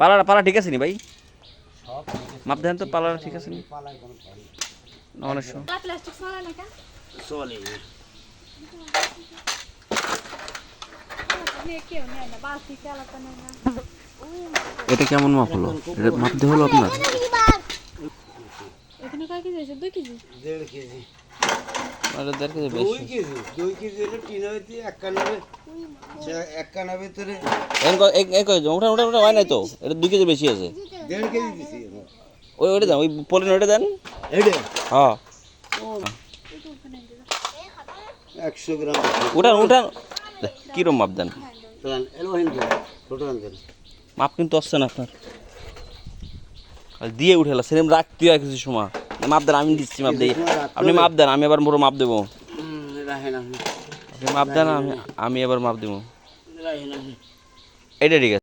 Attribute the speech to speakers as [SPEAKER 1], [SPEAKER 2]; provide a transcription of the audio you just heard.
[SPEAKER 1] পালা ঠিক আছে নি ভাই? মাপ দেন তো, পালা ঠিক আছে নি? অনেক সময়
[SPEAKER 2] চলে
[SPEAKER 1] এটা কেমন মাপ হলো? এটা মাপ দিয়ে হলো আপনার?
[SPEAKER 3] এখানে কয় কেজি আছে? 2 কেজি।
[SPEAKER 2] 1.5 কেজি।
[SPEAKER 1] আরে 1.5 কেজি
[SPEAKER 2] 2
[SPEAKER 1] বেশি।
[SPEAKER 2] কেজি 2 কেজি হলে 3 হইতে 91 91 ভিতরে
[SPEAKER 1] ওটা ওটা ওটা হয় নাই তো, এটা 2 কেজি বেশি আছে।
[SPEAKER 2] 1.5 কেজি দিছি
[SPEAKER 1] ওইটা দেন, ওই পলিন ওইটা দেন।
[SPEAKER 2] এইটা
[SPEAKER 1] হ্যাঁ
[SPEAKER 2] 100 গ্রাম
[SPEAKER 1] উঠান উঠান, কিরম মাপ দেন?
[SPEAKER 2] এলো হিন্দু ছোট আনতেন
[SPEAKER 1] মাপ কিন্তু আসছে না আপনার, দিয়ে উঠেলা সেরকম রাখতে হয় কিছু সময়। মাপ দেন, আমি দিচ্ছি মাপ দিই। আপনি মাপ দেন, আমি এবার মোর মাপ দেবো।
[SPEAKER 2] রাখেন
[SPEAKER 1] আপনি মাপ দেন, আমি এবার মাপ দেবো।
[SPEAKER 2] রাখেন
[SPEAKER 1] এটা ঠিক আছে।